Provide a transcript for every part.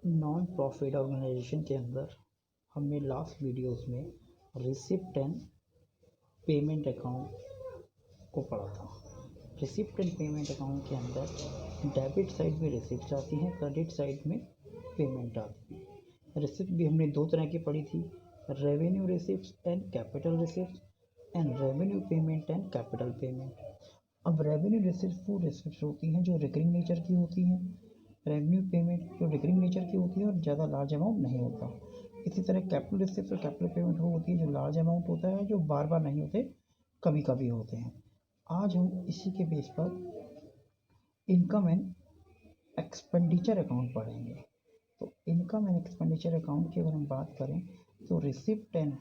Non profit organisation के अंदर हमने लास्ट वीडियोस में रिसिप्ट एंड पेमेंट अकाउंट को पढ़ा था। रिसिप्ट एंड पेमेंट अकाउंट के अंदर डेबिट साइड में रिसिप्ट आती हैं, क्रेडिट साइड में पेमेंट आती है। रिसिप्ट भी हमने दो तरह की पढ़ी थी, revenue receipt and capital receipt and revenue payment and capital payment. अब रेवेन्यू रिसिप्ट वो रिसिप्ट होती हैं जो रिकरिंग नेचर की होती हैं, रेवेन्यू पेमेंट जो रिकरिंग नेचर की होती है और ज़्यादा लार्ज अमाउंट नहीं होता। इसी तरह कैपिटल रिसिप्ट और कैपिटल पेमेंट वो होती है जो लार्ज अमाउंट होता है, जो बार बार नहीं होते, कभी कभी होते हैं। आज हम इसी के बेस पर इनकम एंड एक्सपेंडिचर अकाउंट पढ़ेंगे। तो इनकम एंड एक्सपेंडिचर अकाउंट की अगर हम बात करें तो रिसिप्ट एंड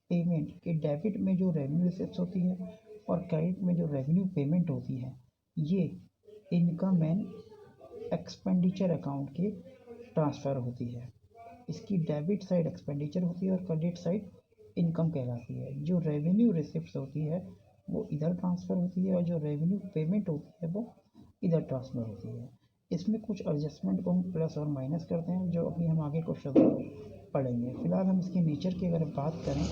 पेमेंट के डेबिट में जो रेवेन्यू रिसिप्ट होती है और क्रेडिट में जो रेवेन्यू पेमेंट होती है, ये इनकम एंड एक्सपेंडिचर अकाउंट के ट्रांसफ़र होती है। इसकी डेबिट साइड एक्सपेंडिचर होती है और क्रेडिट साइड इनकम कहलाती है। जो रेवेन्यू रिसिप्ट होती है वो इधर ट्रांसफ़र होती है और जो रेवेन्यू पेमेंट होती है वो इधर ट्रांसफ़र होती है। इसमें कुछ एडजस्टमेंट को हम प्लस और माइनस करते हैं, जो अभी हम आगे क्वेश्चन पढ़ेंगे। फिलहाल हम इसके नेचर की अगर बात करें,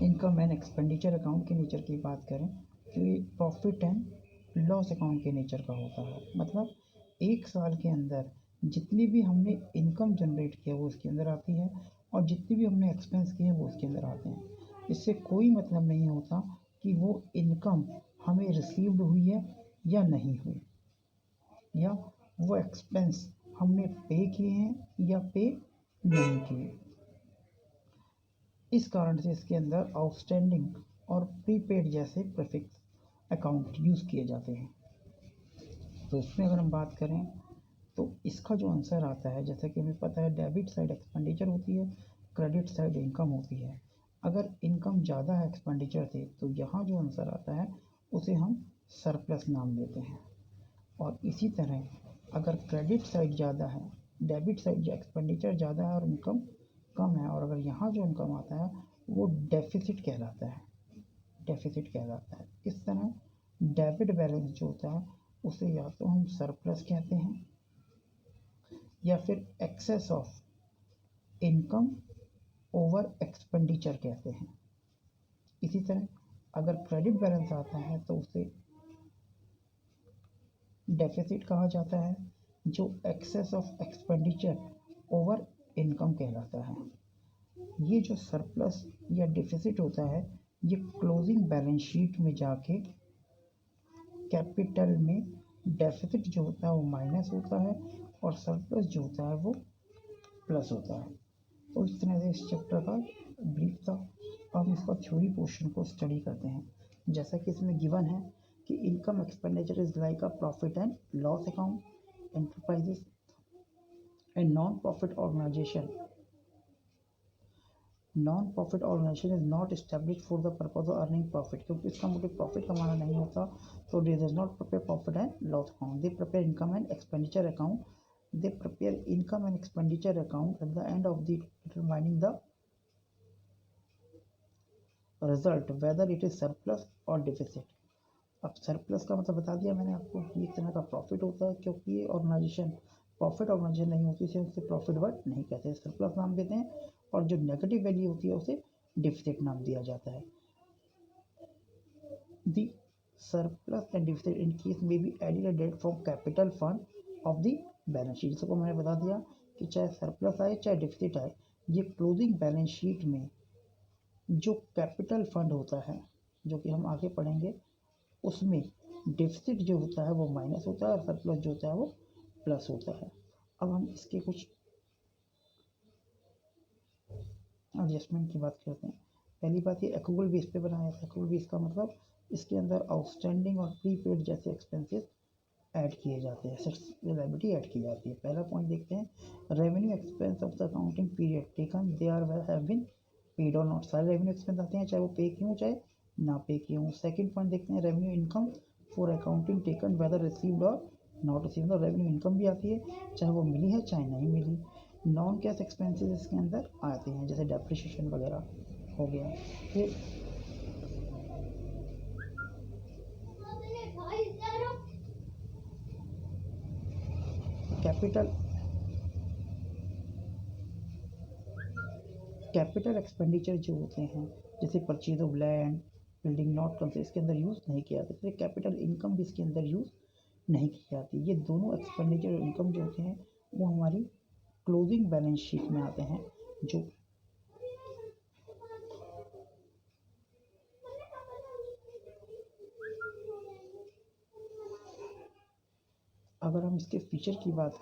इनकम एंड एक्सपेंडिचर अकाउंट के नेचर की बात करें तो ये प्रॉफिट एंड लॉस अकाउंट के नेचर का होता है। मतलब एक साल के अंदर जितनी भी हमने इनकम जनरेट किया वो उसके अंदर आती है और जितनी भी हमने एक्सपेंस किए वो उसके अंदर आते हैं। इससे कोई मतलब नहीं होता कि वो इनकम हमें रिसीव्ड हुई है या नहीं हुई, या वो एक्सपेंस हमने पे किए हैं या पे नहीं किए। इस कारण से इसके अंदर आउटस्टैंडिंग और प्रीपेड जैसे प्रीफिक्स अकाउंट यूज़ किए जाते हैं। तो इसमें अगर हम बात करें तो इसका जो आंसर आता है, जैसा कि हमें पता है डेबिट साइड एक्सपेंडिचर होती है, क्रेडिट साइड इनकम होती है। अगर इनकम ज़्यादा है एक्सपेंडिचर से तो यहाँ जो आंसर आता है उसे हम सरप्लस नाम देते हैं। और इसी तरह अगर क्रेडिट साइड ज़्यादा है, डेबिट साइड जो एक्सपेंडिचर ज़्यादा है और इनकम कम है, और अगर यहाँ जो इनकम आता है वो डेफिसिट कहलाता है, डेफिसिट कहलाता है। इस तरह डेबिट बैलेंस जो होता है उसे या तो हम सरप्लस कहते हैं या फिर excess of income over expenditure कहते हैं। इसी तरह अगर क्रेडिट बैलेंस आता है तो उसे डेफिसिट कहा जाता है, जो excess of expenditure over income कहलाता है। ये जो सरप्लस या डेफिसिट होता है ये क्लोजिंग बैलेंस शीट में जाके कैपिटल में डेफिसिट जो होता है वो माइनस होता है और सरप्लस जो होता है वो प्लस होता है। तो इस तरह से इस चैप्टर का ब्रीफ था। अब इसका थ्योरी पोर्शन को स्टडी करते हैं। जैसा कि इसमें गिवन है कि income expenditure is like a profit and loss account enterprises and non profit organisation is not establish for the purpose of earning profit. क्योंकि इसका मोटिव प्रॉफिट कमाना नहीं होता, तो they does not prepare profit and loss account, they prepare income and expenditure account. They prepare income and expenditure account at the end of the determining the result whether it is surplus or deficit। अब surplus का मतलब बता दिया मैंने आपको, ये एक तरह का प्रॉफिट होता है, क्योंकि ये ऑर्गेनाइजेशन प्रॉफिट ऑर्गेनाइजेशन नहीं होती इसे उससे प्रॉफिट वर्ड नहीं कहते, सरप्लस नाम देते हैं। और जो नेगेटिव वैल्यू होती है उसे डिफिसिट नाम दिया जाता है। The surplus and deficit in case में be added debt from capital fund of the balance sheet. इसको मैंने बता दिया कि चाहे सरप्लस आए चाहे डिफिसिट आए, ये क्लोजिंग बैलेंस शीट में जो कैपिटल फंड होता है, जो कि हम आगे पढ़ेंगे, उसमें डिफिसिट जो होता है वो माइनस होता है और सरप्लस जो होता है वो प्लस होता है। अब हम इसके कुछ एडजस्टमेंट की बात करते हैं। पहली बात, ये एक्रूअल बेस पे बनाया था। एक्रूअल बेस का मतलब इसके अंदर आउटस्टैंडिंग और प्रीपेड जैसे एक्सपेंसेस ऐड किए जाते हैं, एसेट्स लायबिलिटी ऐड की जाती है। पहला पॉइंट देखते हैं, revenue expense of the accounting period taken they are have been paid or not. सारे रेवेन्यू एक्सपेंस आते हैं चाहे वो पे किए हों चाहे ना पे किए हों। सेकंड पॉइंट देखते हैं, revenue income for accounting taken whether received or not received. Revenue income भी आती है चाहे वो मिली है चाहे नहीं मिली। नॉन कैश एक्सपेंसेस इसके अंदर आते हैं, जैसे डेप्रिसिएशन वगैरह हो गया। फिर कैपिटल एक्सपेंडिचर जो होते हैं, जैसे purchase of land, building not consider, इसके अंदर यूज़ नहीं किया जाता, इसलिए कैपिटल इनकम भी इसके अंदर यूज़ नहीं की जाती। ये दोनों एक्सपेंडिचर और इनकम जो होते हैं वो हमारी क्लोजिंग बैलेंस शीट में आते हैं। जो अगर हम इसके फीचर की बात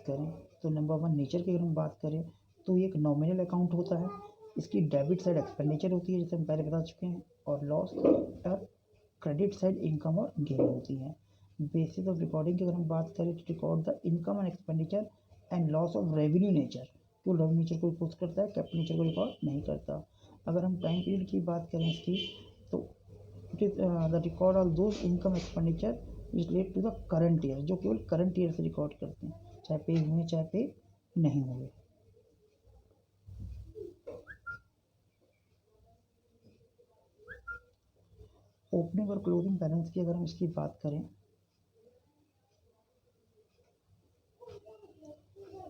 करें, तो नंबर 1 नेचर की अगर हम बात करें तो ये एक नॉमिनल अकाउंट होता है। इसकी डेबिट साइड एक्सपेंडिचर होती है, जैसे हम पहले बता चुके हैं, और लॉस और क्रेडिट साइड इनकम और गेन होती है। बेसिस ऑफ रिकॉर्डिंग की अगर हम बात करें तो record the income and expenditure and loss of revenue nature, तो रेवेन्यू नेचर को रिपोर्ट करता है, कैपिटल नेचर को रिकॉर्ड नहीं करता। अगर हम टाइम पीरियड की बात करें इसकी, तो it is the record of those income expenditure which relate to the current year, जो केवल करंट ईयर से रिकॉर्ड करते हैं, चाहे पे हुए चाहे पे नहीं हुए। ओपनिंग और क्लोजिंग बैलेंस की अगर हम इसकी बात करें,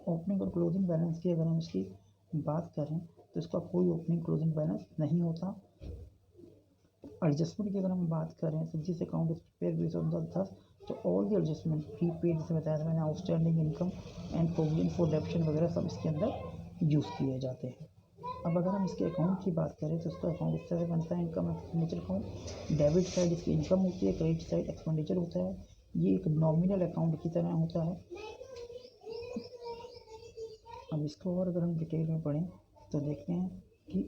ओपनिंग और क्लोजिंग बैलेंस की अगर हम इसकी बात करें तो इसका कोई ओपनिंग क्लोजिंग बैलेंस नहीं होता। एडजस्टमेंट की अगर हम बात करें तो this account is prepared based on the दस, तो ऑल द एडजस्टमेंट प्रीपेड, जैसे बताया था मैंने, outstanding income and provision for डेप्शन वगैरह सब इसके अंदर यूज़ किए जाते हैं। अब अगर हम इसके अकाउंट की बात करें तो इसका अकाउंट इस तरह से बनता है, income expenditure account. Debit side इसकी इनकम होती है, क्रेडिट साइड एक्सपेंडिचर होता है। ये एक नॉमिनल अकाउंट की तरह होता है। अब इसको और अगर हम डिटेल में पढ़ें तो देखते हैं कि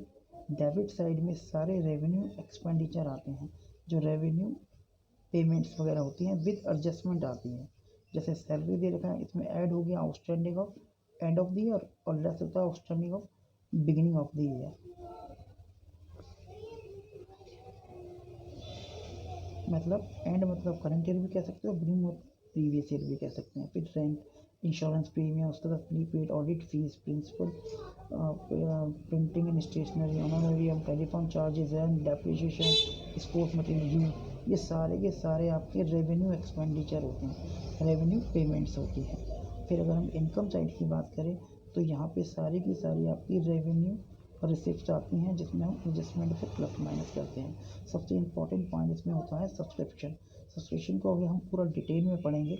डेबिट साइड में सारे रेवेन्यू एक्सपेंडिचर आते हैं, जो रेवेन्यू पेमेंट्स वगैरह होती हैं विद एडजस्टमेंट आती हैं। जैसे सैलरी दे रखा है, इसमें ऐड हो गया outstanding of end of the year, और लेस होता है outstanding of beginning of the year. मतलब एंड मतलब करंट ईयर भी कह सकते हो, बिगिनिंग मतलब प्रीवियस ईयर भी कह सकते हैं। फिर रेंट, इंश्योरेंस प्रीमियम, उसके बाद prepaid, audit fees, principal, printing and stationery, honorarium, telephone charges and depreciation, sports material, ये सारे आपके रेवेन्यू एक्सपेंडिचर होते हैं, रेवेन्यू पेमेंट्स होती हैं। फिर अगर हम इनकम साइड की बात करें तो यहाँ पे सारी की सारी आपकी रेवेन्यू रिसिप्ट आती हैं, जिसमें हम एडजस्टमेंट से प्लस माइनस करते हैं। सबसे इम्पॉर्टेंट पॉइंट इसमें होता है सब्सक्रिप्शन को अगर हम पूरा डिटेल में पढ़ेंगे,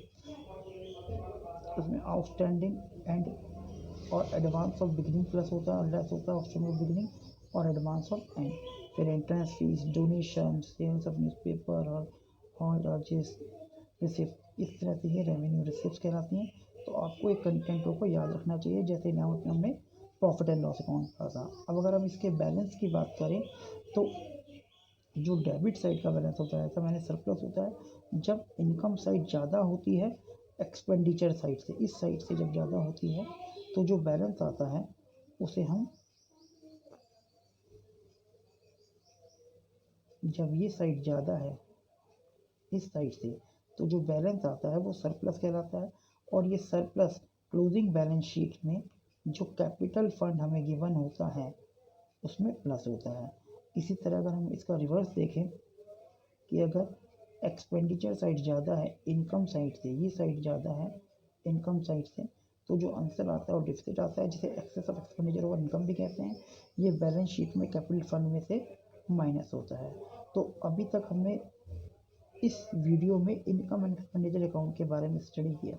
उसमें आउटस्टैंडिंग एंड और एडवांस ऑफ बिगिनिंग प्लस होता है, और लेस होता है आउटस्टैंडिंग ऑफ बिगिनिंग और एडवांस ऑफ एंड। फिर entrance fees, donation, sales of newspaper और हॉल चार्जेस, रिसिप्ट, इस तरह से ये रेवेन्यू रिसिप्ट कहलाती हैं। तो आपको एक कंटेंटों को याद रखना चाहिए, जैसे नाम हमने प्रॉफिट एंड लॉस अकाउंट पढ़ा था। अब अगर हम इसके बैलेंस की बात करें तो जो डेबिट साइड का बैलेंस होता है, ऐसा मैंने सरप्लस होता है जब इनकम साइड ज़्यादा होती है एक्सपेंडिचर साइड से, इस साइड से जब ज़्यादा होती है तो जो बैलेंस आता है उसे हम, जब ये साइड ज़्यादा है इस साइड से, तो जो बैलेंस आता है वो सरप्लस कहलाता है। और ये सरप्लस क्लोजिंग बैलेंस शीट में जो कैपिटल फंड हमें गिवन होता है उसमें प्लस होता है। इसी तरह अगर हम इसका रिवर्स देखें कि अगर एक्सपेंडिचर साइड ज़्यादा है इनकम साइड से, ये साइड ज़्यादा है इनकम साइड से, तो जो आंसर आता है और डिफिसिट आता है, जिसे एक्सेस ऑफ एक्सपेंडिचर और इनकम भी कहते हैं, ये बैलेंस शीट में कैपिटल फंड में से माइनस होता है। तो अभी तक हमने इस वीडियो में इनकम एंड एक्सपेंडिचर अकाउंट के बारे में स्टडी किया।